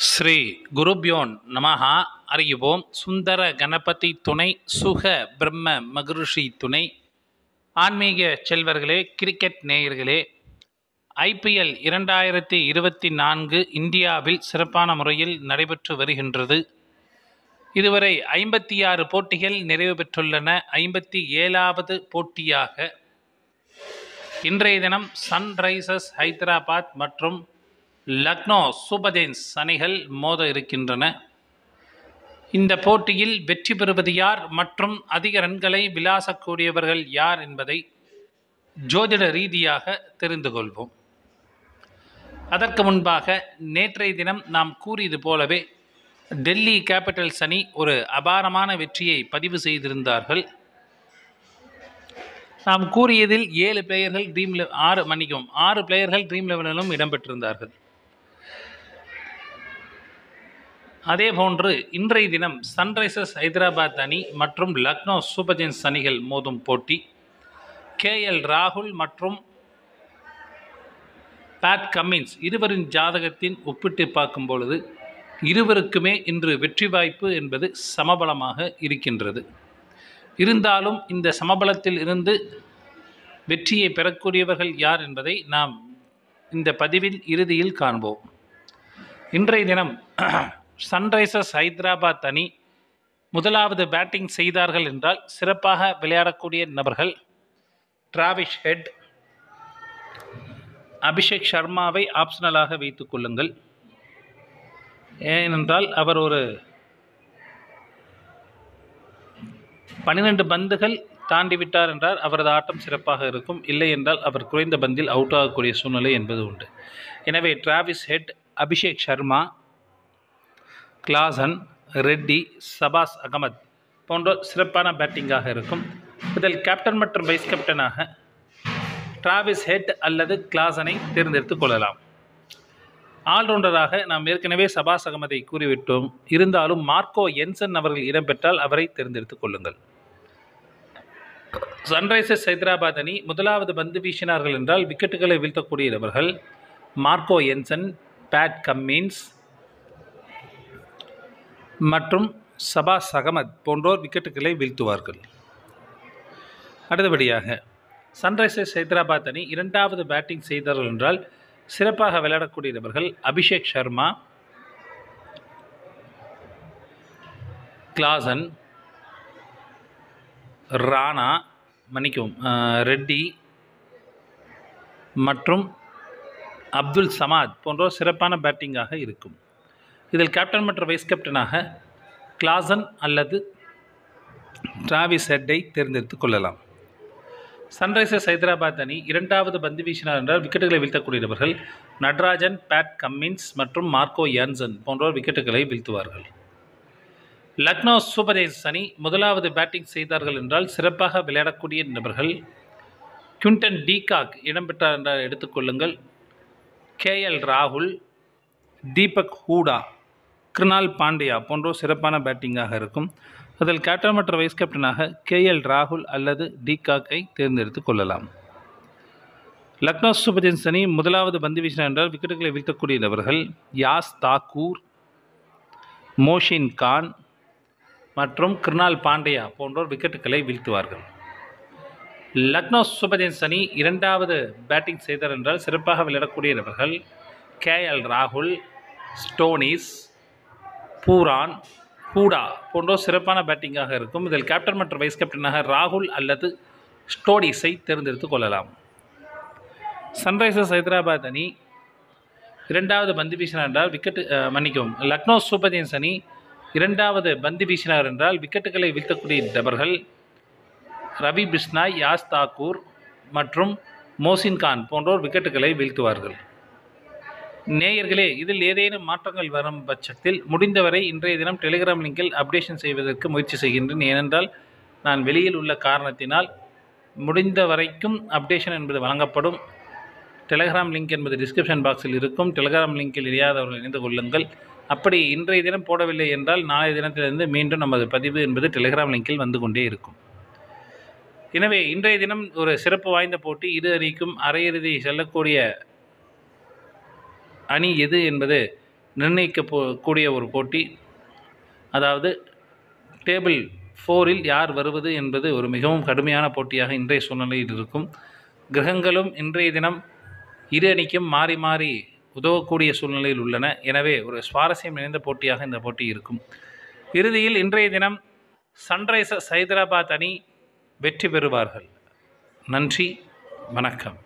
ஸ்ரீ குருப்யோன் நமஹ. அறியுவோம். சுந்தர கணபதி துணை, சுக பிரம்ம மகரிஷி துணை. ஆன்மீக செல்வர்களே, கிரிக்கெட் நேயர்களே, IPL 2024 இந்தியாவில் சிறப்பான முறையில் நடைபெற்று வருகின்றது. இதுவரை 56 போட்டிகள் நிறைவு பெற்றுள்ளன. 57வது போட்டியாக இன்றைய தினம் சன்ரைசர்ஸ் ஹைதராபாத் மற்றும் லக்னோ சூப்பர் ஜெயின்ஸ் அணிகள் மோத இருக்கின்றன. இந்த போட்டியில் வெற்றி பெறுவது யார் மற்றும் அதிக ரன்களை விளாசக்கூடியவர்கள் யார் என்பதை ஜோதிட ரீதியாக தெரிந்து கொள்வோம். அதற்கு முன்பாக நேற்றைய தினம் நாம் கூறியது போலவே டெல்லி கேபிட்டல்ஸ் அணி ஒரு அபாரமான வெற்றியை பதிவு செய்திருந்தார்கள். நாம் கூறியதில் 7 பிளேயர்கள் ஆறு பிளேயர்கள் ட்ரீம் லெவலிலும் இடம்பெற்றிருந்தார்கள். அதேபோன்று இன்றைய தினம் சன்ரைசர்ஸ் ஹைதராபாத் அணி மற்றும் லக்னோ சூப்பர் ஜெயின்ஸ் அணிகள் மோதும் போட்டி. KL ராகுல் மற்றும் பேட் கம்மின்ஸ் இருவரின் ஜாதகத்தின் ஒப்பிட்டு பார்க்கும் பொழுது இருவருக்குமே இன்று வெற்றி வாய்ப்பு என்பது சமபலமாக இருக்கின்றது. இருந்தாலும் இந்த சமபலத்தில் இருந்து வெற்றியை பெறக்கூடியவர்கள் யார் என்பதை நாம் இந்த பதிவின் இறுதியில் காண்போம். இன்றைய தினம் சன்ரைசர்ஸ் ஹைதராபாத் அணி முதலாவது பேட்டிங் செய்தார்கள் என்றால் சிறப்பாக விளையாடக்கூடிய நபர்கள் டிராவிஸ் ஹெட், அபிஷேக் சர்மாவை ஆப்ஷனலாக வைத்துக் கொள்ளுங்கள். ஏனென்றால் அவர் ஒரு 12 பந்துகள் தாண்டிவிட்டார் என்றால் அவரது ஆட்டம் சிறப்பாக இருக்கும். இல்லை என்றால் அவர் குறைந்த பந்தில் அவுட் ஆகக்கூடிய சூழ்நிலை என்பது உண்டு. எனவே Travis Head, Abhishek Sharma, Klaasen, Reddy, Shahbaz Ahmed போன்ற சிறப்பான பேட்டிங்காக இருக்கும். இதில் கேப்டன் மற்றும் வைஸ் கேப்டனாக டிராவிஸ் ஹெட் அல்லது கிளாசனை தேர்ந்தெடுத்துக் கொள்ளலாம். ஆல்ரவுண்டராக நாம் ஏற்கனவே சபாஸ் அகமதை கூறிவிட்டோம். இருந்தாலும் மார்க்கோ என்சன் அவர்கள் இடம்பெற்றால் அவரை தேர்ந்தெடுத்துக் கொள்ளுங்கள். சன்ரைசர்ஸ் ஹைதராபாத் அணி முதலாவது பந்து வீசினார்கள் என்றால் விக்கெட்டுகளை வீழ்த்தக்கூடியவர்கள் மார்க்கோ என்சன், பேட் கம்மின்ஸ் மற்றும் சபாஸ் அகமத் போன்றோர் விக்கெட்டுகளை வீழ்த்துவார்கள். அடுத்தபடியாக சன்ரைசர்ஸ் ஹைதராபாத் அணி இரண்டாவது பேட்டிங் செய்தார்கள் என்றால் சிறப்பாக விளையாடக்கூடியவர்கள் அபிஷேக் சர்மா, கிளாசன், ரெட்டி மற்றும் அப்துல் சமாத் போன்றோர் சிறப்பான பேட்டிங்காக இருக்கும். இதில் கேப்டன் மற்றும் வைஸ் கேப்டனாக கிளாசன் அல்லது டிராவிஸ் ஹெட்டை தேர்ந்தெடுத்துக் கொள்ளலாம். சன்ரைசர்ஸ் ஹைதராபாத் அணி இரண்டாவது பந்து வீசினார் என்றால் விக்கெட்டுகளை வீழ்த்தக்கூடியவர்கள் நட்ராஜன், பேட் கம்மின்ஸ் மற்றும் மார்க்கோ யான்சன் போன்றோர் விக்கெட்டுகளை வீழ்த்துவார்கள். லக்னோ சூப்பர் ஜெயின்ஸ் அணி முதலாவது பேட்டிங் செய்தார்கள் என்றால் சிறப்பாக விளையாடக்கூடிய நபர்கள் குவிண்டன் டீகாக் இடம்பெற்றார் என்றால் எடுத்துக்கொள்ளுங்கள். KL ராகுல், தீபக் ஹூடா, கிருணால் பாண்டியா போன்றோர் சிறப்பான பேட்டிங்காக இருக்கும். அதில் கேப்டன் மற்றும் வைஸ் கேப்டனாக KL ராகுல் அல்லது டீகாக்கை தேர்ந்தெடுத்துக் கொள்ளலாம். லக்னோ சூப்பர் ஜெயின்ஸ் அணி முதலாவது பந்து வீசினார் என்றால் விக்கெட்டுகளை வீழ்த்தக்கூடிய நபர்கள் யாஸ் தாக்கூர், மோஷின் கான் மற்றும் கிருணால் பாண்டியா போன்றோர் விக்கெட்டுகளை வீழ்த்துவார்கள். லக்னோ சூப்பர் ஜெயின்ஸ் அணி இரண்டாவது பேட்டிங் செய்தார் என்றால் சிறப்பாக விளையாடக்கூடிய நபர்கள் KL ராகுல், ஸ்டோனிஸ், பூரான், ஹூடா போன்றோர் சிறப்பான பேட்டிங்காக இருக்கும். இதில் கேப்டன் மற்றும் வைஸ் கேப்டனாக ராகுல் அல்லது ஸ்டோனிஸை தேர்ந்தெடுத்துக் கொள்ளலாம். சன்ரைசர்ஸ் ஹைதராபாத் அணி இரண்டாவது பந்து வீசினார் என்றால் லக்னோ சூப்பர் ஜெயின்ஸ் அணி இரண்டாவது பந்து வீசினார் என்றால் விக்கெட்டுகளை வீழ்த்தக்கூடிய நபர்கள் ரவி பிஷ்னாய், யாஸ் தாக்கூர் மற்றும் மோசின் கான் போன்றோர் விக்கெட்டுகளை வீழ்த்துவார்கள். நேயர்களே, இதில் ஏதேனும் மாற்றங்கள் வரும் பட்சத்தில் முடிந்தவரை இன்றைய தினம் டெலிகிராம் லிங்கில் அப்டேஷன் செய்வதற்கு முயற்சி செய்கின்றேன். ஏனென்றால் நான் வெளியில் உள்ள காரணத்தினால் முடிந்த வரைக்கும் அப்டேஷன் என்பது வழங்கப்படும். டெலிகிராம் லிங்க் என்பது டிஸ்கிரிப்ஷன் பாக்ஸில் இருக்கும். டெலிகிராம் லிங்கில் இணையாதவர்கள் இணைந்து கொள்ளுங்கள். அப்படி இன்றைய தினம் போடவில்லை என்றால் நாளைய தினத்திலிருந்து மீண்டும் நமது பதிவு என்பது டெலிகிராம் லிங்கில் வந்து கொண்டே இருக்கும். எனவே இன்றைய தினம் ஒரு சிறப்பு வாய்ந்த போட்டி. இரு அணிக்கும் அரையிறுதி செல்லக்கூடிய அணி எது என்பது கூடிய ஒரு போட்டி. அதாவது டேபிள் 4ல் யார் வருவது என்பது ஒரு மிகவும் கடுமையான போட்டியாக இன்றைய சூழ்நிலையில் இருக்கும். கிரகங்களும் இன்றைய தினம் இரு அணிக்கும் மாறி மாறி உதவக்கூடிய சூழ்நிலையில் உள்ளன. எனவே ஒரு சுவாரஸ்யம் நிறைந்த போட்டியாக இந்த போட்டி இருக்கும். இறுதியில் இன்றைய தினம் சன்ரைசர்ஸ் ஹைதராபாத் அணி வெற்றி பெறுவார்கள். நன்றி, வணக்கம்.